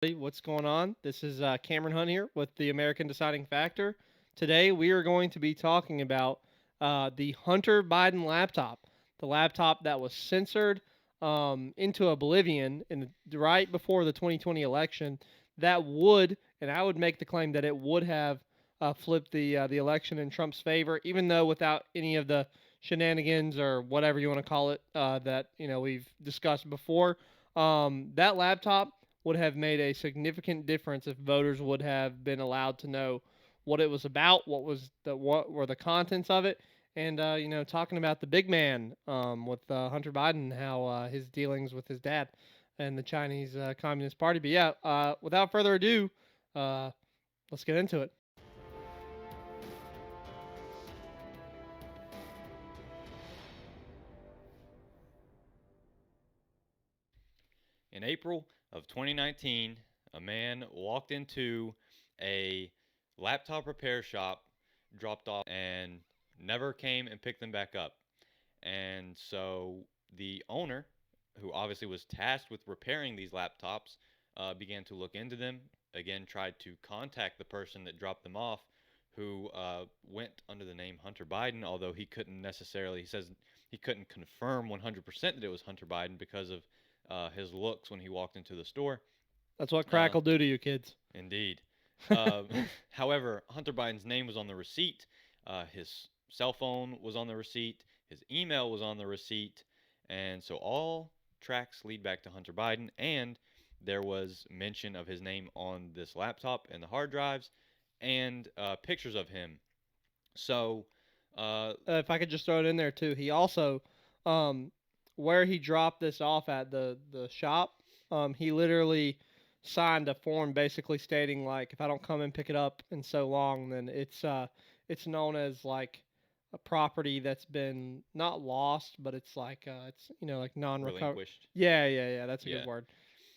What's going on? This is Cameron Hunt here with the American Deciding Factor. Today we are going to be talking about the Hunter Biden laptop, the laptop that was censored into oblivion right before the 2020 election. That would, and I would make the claim that it would have flipped the election in Trump's favor, even though without any of the shenanigans or whatever you want to call it that we've discussed before. That laptop would have made a significant difference if voters would have been allowed to know what it was about, what were the contents of it, and talking about the big man with Hunter Biden, how his dealings with his dad and the Chinese Communist Party. But yeah, without further ado, uh, let's get into it. In April of 2019, a man walked into a laptop repair shop, dropped off, and never came and picked them back up. And so the owner, who obviously was tasked with repairing these laptops, began to look into them. Again, tried to contact the person that dropped them off, who went under the name Hunter Biden, although he couldn't necessarily, he says he couldn't confirm 100% that it was Hunter Biden because of his looks when he walked into the store. That's what crack Uh, will do to you kids. Indeed. Uh, However, Hunter Biden's name was on the receipt. His cell phone was on the receipt. His email was on the receipt. And so all tracks lead back to Hunter Biden. And there was mention of his name on this laptop and the hard drives and pictures of him. So, uh, If I could just throw it in there too, he also, um, where he dropped this off at the shop, he literally signed a form basically stating like if I don't come and pick it up in so long, then it's known as like a property that's been not lost, but it's like it's like non-recover. relinquished. Yeah, that's a good Yeah. word.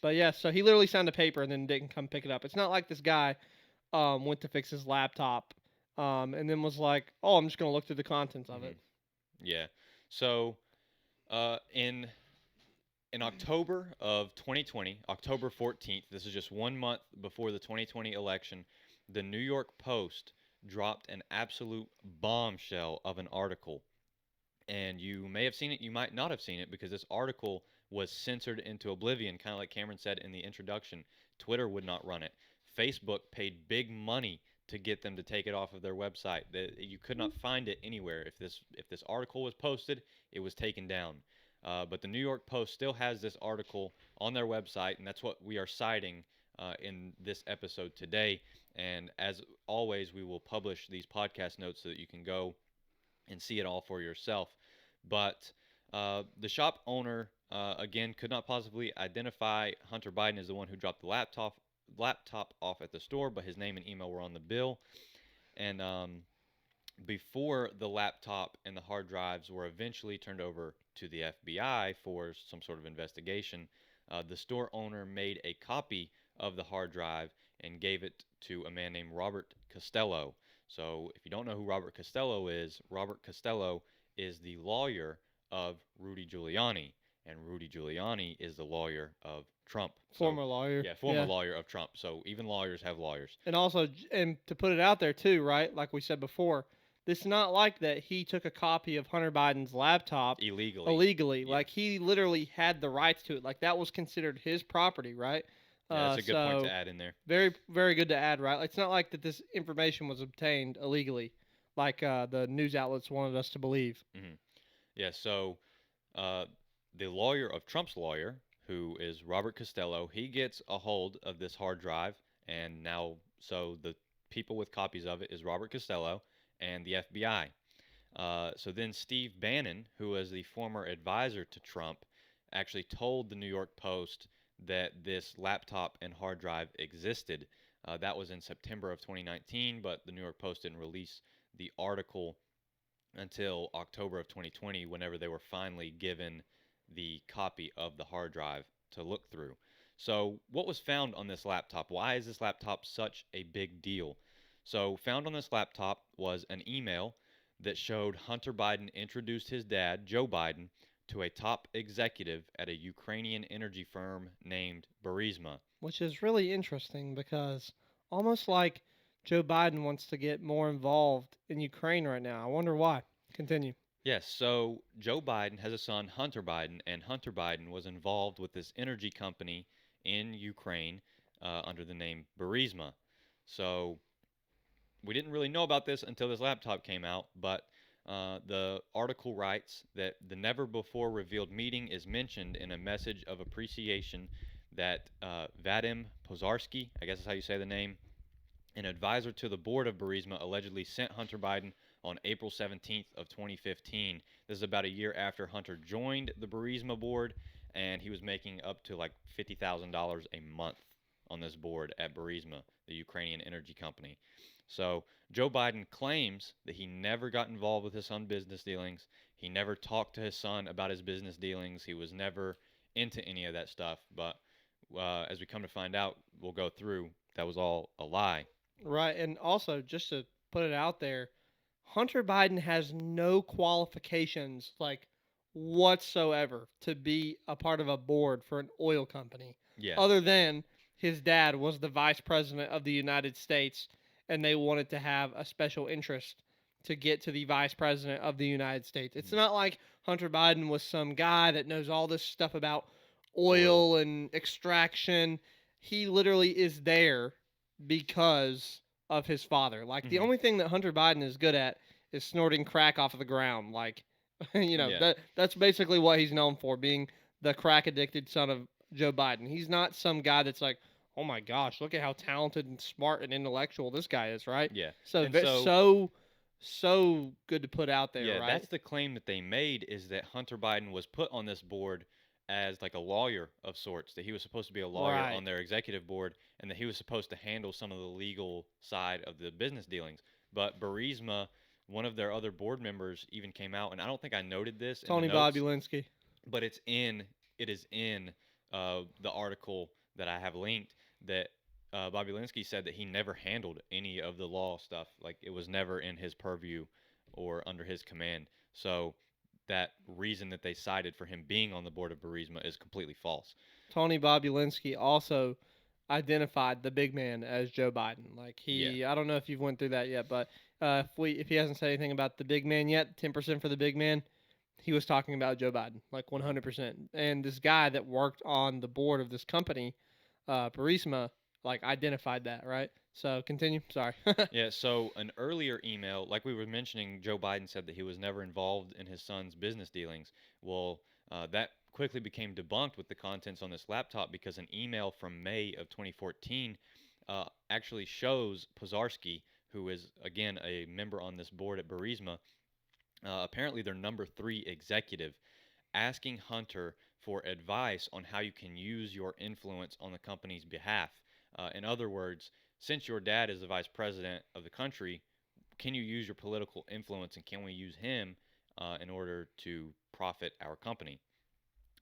But yeah, so he literally signed a paper and then didn't come pick it up. It's not like this guy went to fix his laptop, and then was like, "Oh, I'm just gonna look through the contents of Hmm. it." Yeah. So, in October of 2020, October 14th, this is just 1 month before the 2020 election, the New York Post dropped an absolute bombshell of an article. And you may have seen it, you might not have seen it, because this article was censored into oblivion, kind of like Cameron said in the introduction. Twitter would not run it. Facebook paid big money to get them to take it off of their website. You could not find it anywhere. If this article was posted, it was taken down. But the New York Post still has this article on their website, and that's what we are citing in this episode today. And as always, we will publish these podcast notes so that you can go and see it all for yourself. But the shop owner, again, could not possibly identify Hunter Biden as the one who dropped the laptop off at the store, but his name and email were on the bill. And before the laptop and the hard drives were eventually turned over to the FBI for some sort of investigation, the store owner made a copy of the hard drive and gave it to a man named Robert Costello. So, if you don't know who Robert Costello is the lawyer of Rudy Giuliani, and Rudy Giuliani is the lawyer of Trump. So, Former lawyer. yeah, former lawyer of Trump. So, even lawyers have lawyers. And also, and to put it out there too, right? Like we said before, this is not like that he took a copy of Hunter Biden's laptop Illegally. illegally. Yeah. Like he literally had the rights to it. Like that was considered his property, right? Yeah, that's a good point to So add in there. very, very good to add, right? It's not like that this information was obtained illegally, like the news outlets wanted us to believe. Hmm. Yeah, so uh, the lawyer of Trump's lawyer, who is Robert Costello, he gets a hold of this hard drive, and now, so the people with copies of it is Robert Costello and the FBI. So then Steve Bannon, who was the former advisor to Trump, actually told the New York Post that this laptop and hard drive existed. That was in September of 2019, but the New York Post didn't release the article until October of 2020, whenever they were finally given the copy of the hard drive to look through. So, what was found on this laptop? Why is this laptop such a big deal? So, found on this laptop was an email that showed Hunter Biden introduced his dad, Joe Biden, to a top executive at a Ukrainian energy firm named Burisma. which is really interesting because almost like Joe Biden wants to get more involved in Ukraine right now. I wonder why. Continue. Yes, so Joe Biden has a son, Hunter Biden, and Hunter Biden was involved with this energy company in Ukraine under the name Burisma. So we didn't really know about this until this laptop came out, but the article writes that the never before revealed meeting is mentioned in a message of appreciation that Vadim Pozarski, I guess is how you say the name, an advisor to the board of Burisma, allegedly sent Hunter Biden on April 17th of 2015. This is about a year after Hunter joined the Burisma board, and he was making up to like $50,000 a month on this board at Burisma, the Ukrainian energy company. So Joe Biden claims that he never got involved with his son's business dealings. He never talked to his son about his business dealings. He was never into any of that stuff. But as we come to find out, we'll go through, that was all a lie. Right, and also just to put it out there, Hunter Biden has no qualifications like whatsoever to be a part of a board for an oil company Yeah. other than his dad was the vice president of the United States and they wanted to have a special interest to get to the vice president of the United States. It's Mhm. not like Hunter Biden was some guy that knows all this stuff about Oil. oil and extraction. He literally is there because of his father. Like the Hmm. only thing that Hunter Biden is good at is snorting crack off of the ground. Like Yeah. that's basically what he's known for, being the crack addicted son of Joe Biden. He's not some guy that's like, "Oh my gosh, look at how talented and smart and intellectual this guy is," right? Yeah. So And ve- so, so so good to put out there, yeah, right? that's the claim that they made, is that Hunter Biden was put on this board as like a lawyer of sorts, that he was supposed to be a lawyer Right. on their executive board, and that he was supposed to handle some of the legal side of the business dealings. But Burisma, one of their other board members, even came out, and I don't think I noted this in the Tony notes, Bobulinski. but it is in the article that I have linked, that Bobby Linsky said that he never handled any of the law stuff. Like, it was never in his purview or under his command. So that reason that they cited for him being on the board of Burisma is completely false. Tony Bobulinski also identified the big man as Joe Biden. Like Yeah. I don't know if you've went through that yet, but if he hasn't said anything about the big man yet, 10% for the big man, he was talking about Joe Biden, like Mhm. 100%. And this guy that worked on the board of this company, Burisma, like identified that, right? So continue. Sorry. Yeah, so an earlier email, like we were mentioning, Joe Biden said that he was never involved in his son's business dealings. Well, that quickly became debunked with the contents on this laptop, because an email from May of 2014 actually shows Pozarski, who is, again, a member on this board at Burisma, apparently their number three executive, asking Hunter for advice on how you can use your influence on the company's behalf. In other words, since your dad is the vice president of the country, can you use your political influence, and can we use him in order to profit our company?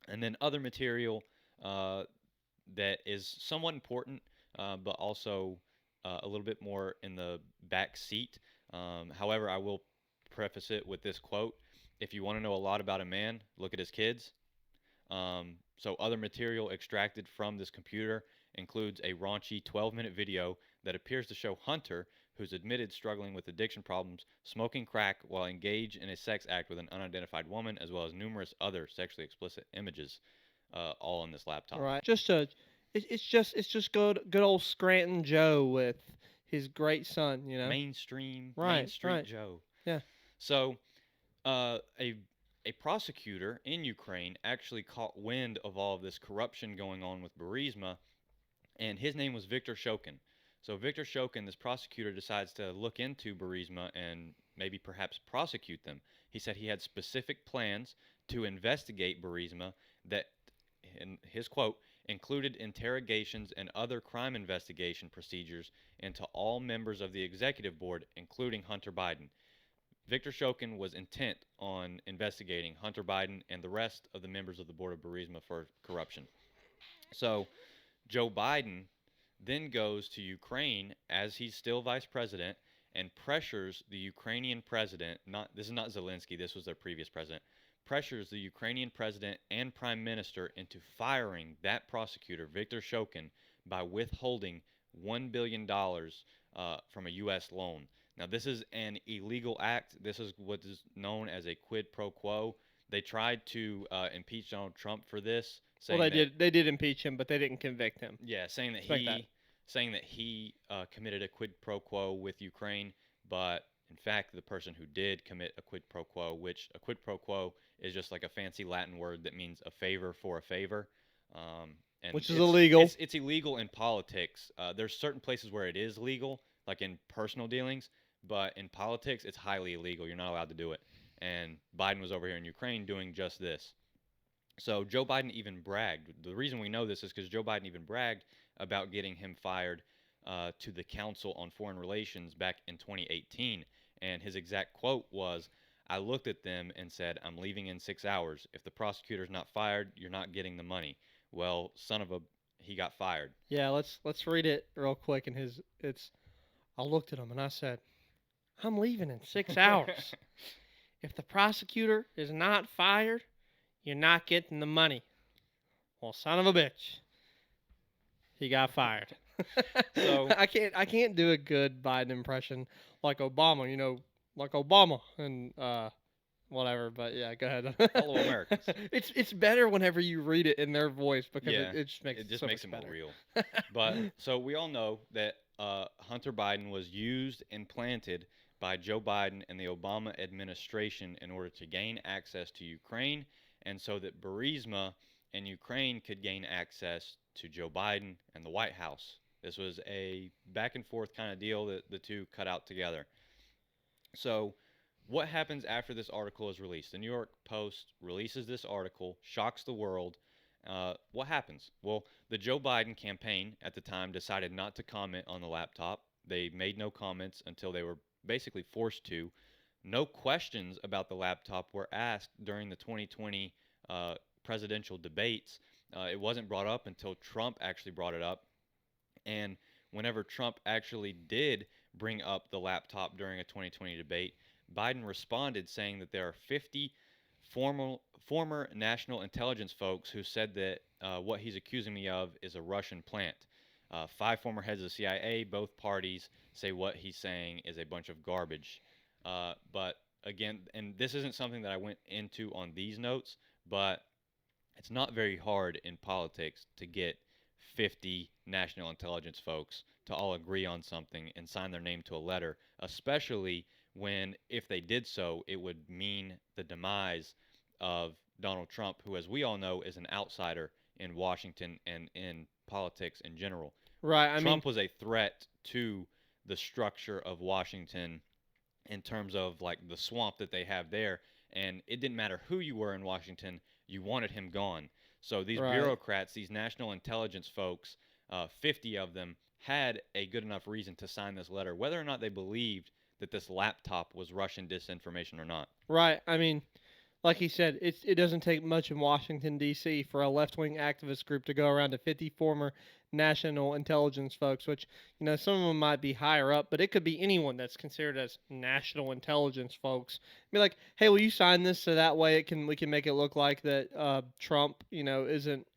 And then other material uh, that is somewhat important, but also a little bit more in the back seat. However, I will preface it with this quote: "If you want to know a lot about a man, look at his kids." So other material extracted from this computer includes a raunchy 12-minute video that appears to show Hunter, who's admitted struggling with addiction problems, smoking crack while engaged in a sex act with an unidentified woman, as well as numerous other sexually explicit images, all on this laptop. Right. It's just good old Scranton Joe with his great son. Mainstream, Main Right. Street Right. Joe. Yeah. So uh, a a prosecutor in Ukraine actually caught wind of all of this corruption going on with Burisma, and his name was Victor Shokin. So Victor Shokin, this prosecutor, decides to look into Burisma and maybe perhaps prosecute them. He said he had specific plans to investigate Burisma that, in his quote, included interrogations and other crime investigation procedures into all members of the executive board, including Hunter Biden. Victor Shokin was intent on investigating Hunter Biden and the rest of the members of the board of Burisma for corruption. So Joe Biden then goes to Ukraine as he's still vice president and pressures the Ukrainian president, not this is not Zelensky, this was their previous president, pressures the Ukrainian president and prime minister into firing that prosecutor, Viktor Shokin, by withholding $1 billion from a U.S. loan. Now, this is an illegal act. This is what is known as a quid pro quo. They tried to impeach Donald Trump for this, Well, saying that they did impeach him, but they didn't convict him. yeah, Respect that. saying that he committed a quid pro quo with Ukraine, but in fact, the person who did commit a quid pro quo, which a quid pro quo is just like a fancy Latin word that means a favor for a favor, and Which is illegal. it's illegal in politics. There's certain places where it is legal, like in personal dealings, but in politics, it's highly illegal. You're not allowed to do it. And Biden was over here in Ukraine doing just this. So Joe Biden even bragged. The reason we know this is because Joe Biden even bragged about getting him fired to the Council on Foreign Relations back in 2018. And his exact quote was, "I looked at them and said, I'm leaving in 6 hours. If the prosecutor's not fired, you're not getting the money." Well, son of a, he got fired. Yeah, let's read it real quick. And it's I looked at him and I said, "I'm leaving in 6 hours. If the prosecutor is not fired, you're not getting the money." Well, son of a bitch, he got fired. So I can't do a good Biden impression like Obama, like Obama and whatever. But yeah, go ahead. fellow Americans. It's better whenever you read it in their voice because Yeah, it just makes it it just so makes much it more better. real. But so we all know that Hunter Biden was used and planted by Joe Biden and the Obama administration in order to gain access to Ukraine, and so that Burisma and Ukraine could gain access to Joe Biden and the White House. This was a back and forth kind of deal that the two cut out together. So, what happens after this article is released? The New York Post releases this article, shocks the world. What happens? Well, the Joe Biden campaign at the time decided not to comment on the laptop. They made no comments until they were basically forced to. No questions about the laptop were asked during the 2020 presidential debates. It wasn't brought up until Trump actually brought it up. And whenever Trump actually did bring up the laptop during a 2020 debate, Biden responded saying that there are 50 former national intelligence folks who said that what he's accusing me of is a Russian plant. Five former heads of the CIA, both parties, say what he's saying is a bunch of garbage. But again, and this isn't something that I went into on these notes, but it's not very hard in politics to get 50 national intelligence folks to all agree on something and sign their name to a letter, especially when, if they did so, it would mean the demise of Donald Trump, who, as we all know, is an outsider in Washington and in politics in general. Right. I mean, Trump was a threat to the structure of Washington in terms of like the swamp that they have there. And it didn't matter who you were in Washington, you wanted him gone. So these right. bureaucrats, these national intelligence folks, 50 of them, had a good enough reason to sign this letter, whether or not they believed that this laptop was Russian disinformation or not. Right. I mean, like he said, it doesn't take much in Washington D.C. for a left-wing activist group to go around to 50 former national intelligence folks, which some of them might be higher up, but it could be anyone that's considered as national intelligence folks. Be like, hey, will you sign this so that way we can make it look like that Trump isn't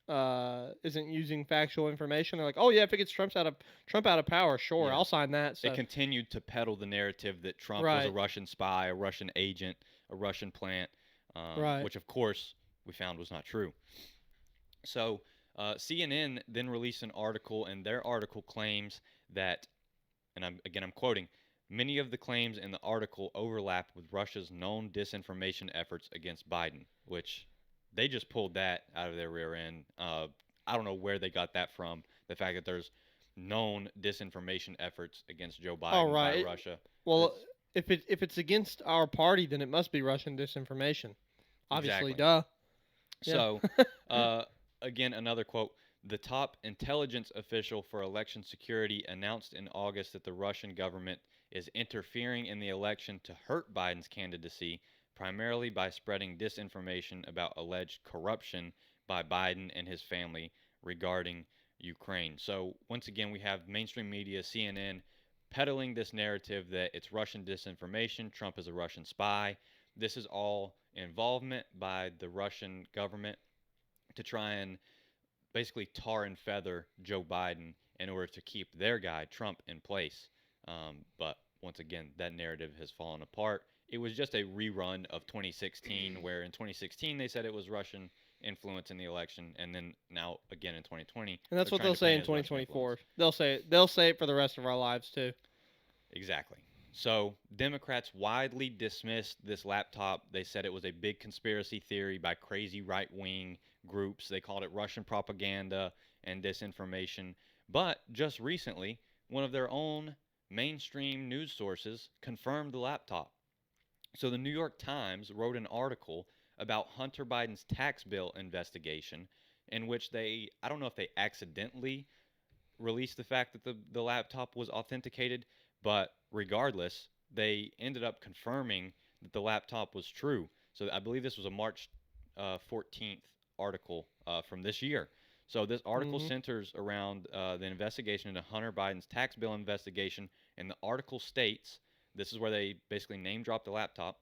using factual information. They're like, oh yeah, if it gets Trump out of power, sure, Yeah. I'll sign that. It So continued to peddle the narrative that Trump was a right, Russian spy, a Russian agent, a Russian plant, right, which of course we found was not true. So CNN then released an article, and their article claims that, and I'm quoting, many of the claims in the article overlap with Russia's known disinformation efforts against Biden, which they just pulled that out of their rear end. I don't know where they got that from. The fact that there's known disinformation efforts against Joe all Biden by right. Russia. Well, It's if it's against our party, then it must be Russian disinformation. Obviously, exactly. duh. Yeah. So, again, another quote. The top intelligence official for election security announced in August that the Russian government is interfering in the election to hurt Biden's candidacy, primarily by spreading disinformation about alleged corruption by Biden and his family regarding Ukraine. So, once again, we have mainstream media, CNN, peddling this narrative that it's Russian disinformation, Trump is a Russian spy. This is all involvement by the Russian government to try and basically tar and feather Joe Biden in order to keep their guy Trump in place. But once again, that narrative has fallen apart. It was just a rerun of 2016, where in 2016 they said it was Russian influence in the election, and then now again in 2020 And that's they're what trying they'll to say paint in it as Russian influence. 2024. They'll say it for the rest of our lives too. Exactly. So, Democrats widely dismissed this laptop. They said it was a big conspiracy theory by crazy right wing groups. They called it Russian propaganda and disinformation. But just recently, one of their own mainstream news sources confirmed the laptop. So, the New York Times wrote an article about Hunter Biden's tax bill investigation in which I don't know if they accidentally released the fact that the laptop was authenticated, but regardless, they ended up confirming that the laptop was true. So I believe this was a March 14th article from this year. So this article Hmm. centers around the investigation into Hunter Biden's tax bill investigation, and the article states this is where they basically name drop the laptop.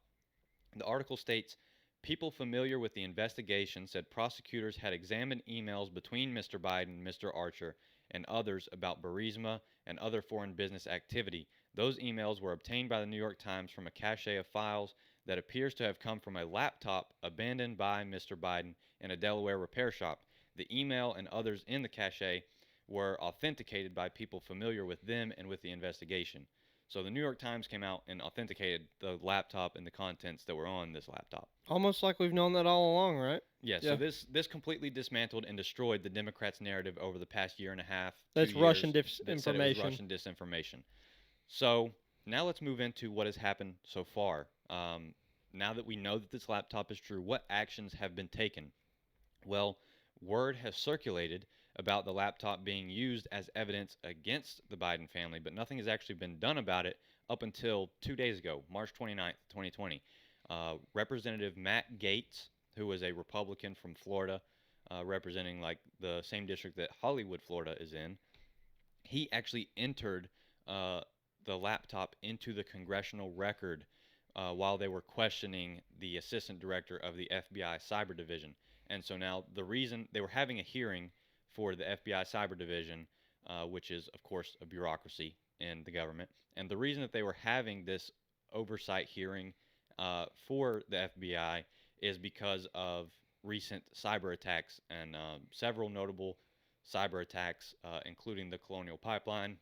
The article states people familiar with the investigation said prosecutors had examined emails between Mr. Biden and Mr. Archer and others about Burisma and other foreign business activity. Those emails were obtained by the New York Times from a cache of files that appears to have come from a laptop abandoned by Mr. Biden in a Delaware repair shop. The email and others in the cache were authenticated by people familiar with them and with the investigation. So the New York Times came out and authenticated the laptop and the contents that were on this laptop. Almost like we've known that all along, right? Yeah, so Yeah. this completely dismantled and destroyed the Democrats' narrative over the past year and a half, two That's Russian years, that said it was disinformation. Russian disinformation. So now let's move into what has happened so far. Now that we know that this laptop is true, what actions have been taken? Well, word has circulated about the laptop being used as evidence against the Biden family, but nothing has actually been done about it up until 2 days ago, March 29th, 2020. Representative Matt Gaetz, who was a Republican from Florida, representing like the same district that Hollywood, Florida is in, he actually entered uh, the laptop into the congressional record while they were questioning the assistant director of the FBI Cyber Division. And so now the reason they were having a hearing for the FBI Cyber Division, which is, of course, a bureaucracy in the government, and the reason that they were having this oversight hearing for the FBI is because of recent cyber attacks and several notable cyber attacks, including the Colonial Pipeline.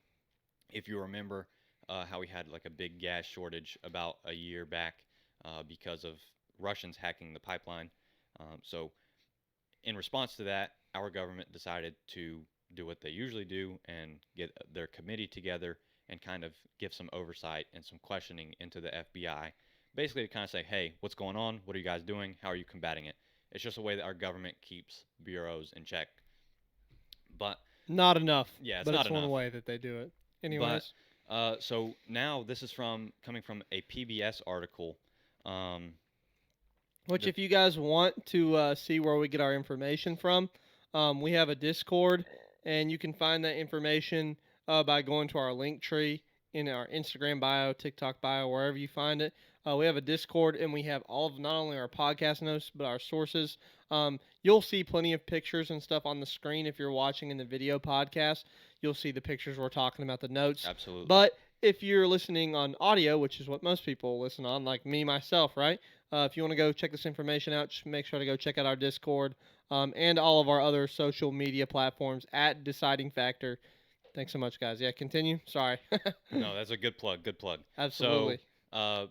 If you remember how we had like a big gas shortage about a year back because of Russians hacking the pipeline. So, in response to that, our government decided to do what they usually do and get their committee together and kind of give some oversight and some questioning into the FBI. Basically, to kind of say, hey, what's going on? What are you guys doing? How are you combating it? It's just a way that our government keeps bureaus in check. But Not enough, yeah, it's but not it's one enough. way that they do it. But Anyways, so now this is from coming from a PBS article. Um, which the if you guys want to see where we get our information from, we have a Discord, and you can find that information by going to our link tree in our Instagram bio, TikTok bio, wherever you find it. We have a Discord, and we have all of not only our podcast notes but our sources. You'll see plenty of pictures and stuff on the screen if you're watching in the video podcast. You'll see the pictures we're talking about, the notes. absolutely, But if you're listening on audio, which is what most people listen on, like me myself, right? If you want to go check this information out, just make sure to go check out our Discord and all of our other social media platforms at Deciding Factor. Thanks so much, guys. Yeah, continue. Sorry. no, that's a good plug. Good plug. So Absolutely. uh,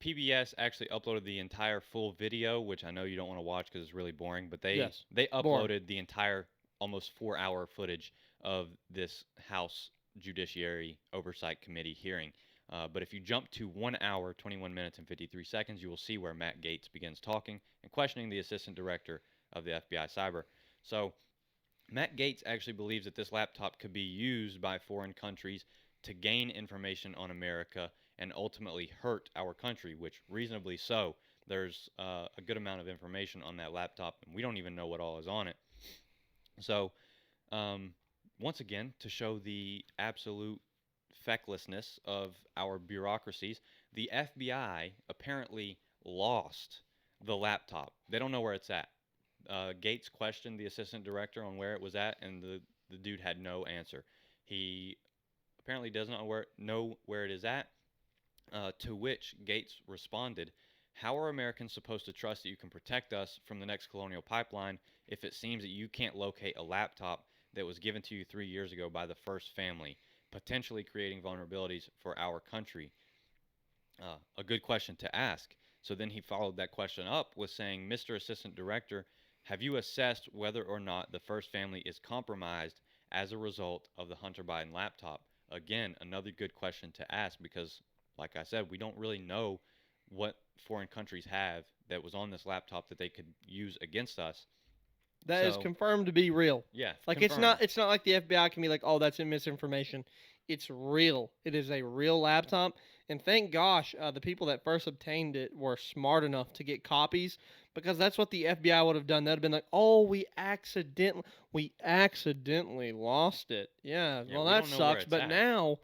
PBS actually uploaded the entire full video, which I know you don't want to watch because it's really boring. But they Yes. they Boring. uploaded the entire almost 4 hour footage of this House Judiciary Oversight Committee hearing. But if you jump to 1 hour, 21 minutes, and 53 seconds, you will see where Matt Gaetz begins talking and questioning the assistant director of the FBI Cyber. So Matt Gaetz actually believes that this laptop could be used by foreign countries to gain information on America and ultimately hurt our country, which reasonably so. There's a good amount of information on that laptop, and we don't even know what all is on it. So, um, once again, to show the absolute fecklessness of our bureaucracies, the FBI apparently lost the laptop. They don't know where it's at. Gates questioned the assistant director on where it was at, and the dude had no answer. He apparently does not know where it is at. To which Gates responded, "How are Americans supposed to trust that you can protect us from the next colonial pipeline if it seems that you can't locate a laptop that was given to you 3 years ago by the first family, potentially creating vulnerabilities for our country?" A good question to ask. So then he followed that question up with saying, "Mr. Assistant Director, have you assessed whether or not the first family is compromised as a result of the Hunter Biden laptop?" Again, another good question to ask because, like I said, we don't really know what foreign countries have that was on this laptop that they could use against us. That is So, confirmed to be real. yeah, Like confirmed. it's not like the FBI can be like, "Oh, that's misinformation." It's real. It is a real laptop, and thank gosh, the people that first obtained it were smart enough to get copies because that's what the FBI would have done. They'd have been like, "Oh, we accidentally lost it." Yeah, Yeah, well we that don't know where sucks, it's but at. now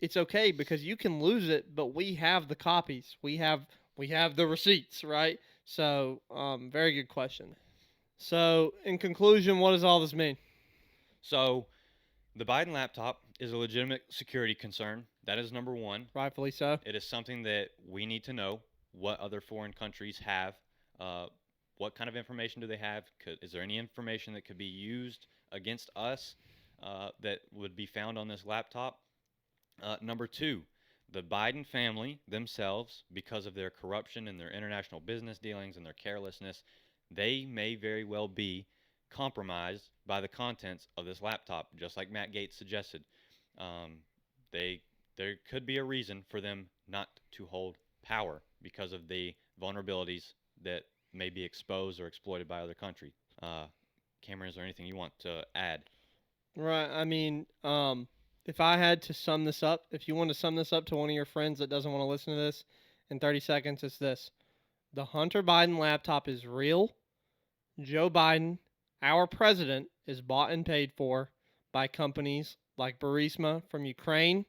it's okay because you can lose it, but we have the copies. We have the receipts, right? So, very good question. So, in conclusion, what does all this mean? So, the Biden laptop is a legitimate security concern. That is number one. Rightfully so. It is something that we need to know what other foreign countries have. Uh, what kind of information do they have? Is there any information that could be used against us that would be found on this laptop? Number two, the Biden family themselves, because of their corruption and their international business dealings and their carelessness, they may very well be compromised by the contents of this laptop, just like Matt Gates suggested. Um, they there could be a reason for them not to hold power because of the vulnerabilities that may be exposed or exploited by other countries. Uh, Cameron, is there anything you want to add? Right. I mean, if I had to sum this up, if you want to sum this up to one of your friends that doesn't want to listen to this in 30 seconds, it's this: the Hunter Biden laptop is real. Joe Biden, our president, is bought and paid for by companies like Burisma from Ukraine.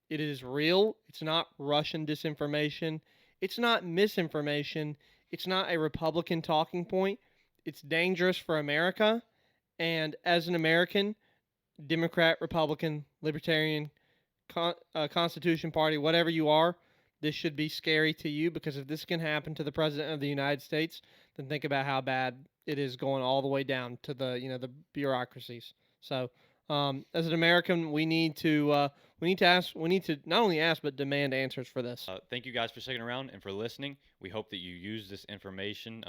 It is real. It's not Russian disinformation. It's not misinformation. It's not a Republican talking point. It's dangerous for America. And as an American, Democrat, Republican, Libertarian, Constitution Party, whatever you are, this should be scary to you because if this can happen to the president of the United States, then think about how bad it is going all the way down to the bureaucracies. So, as an American, we need to not only ask but demand answers for this. Thank you guys for sticking around and for listening. We hope that you use this information,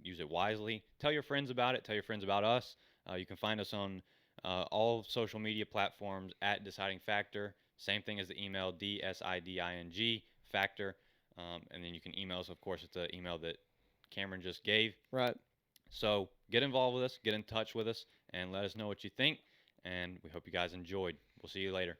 use it wisely. Tell your friends about it. Tell your friends about us. You can find us on all social media platforms at Deciding Factor. Same thing as the email DSIDING Factor. And then you can email us, of course, at the email that Cameron just gave. Right. So get involved with us, get in touch with us, and let us know what you think. And we hope you guys enjoyed. We'll see you later.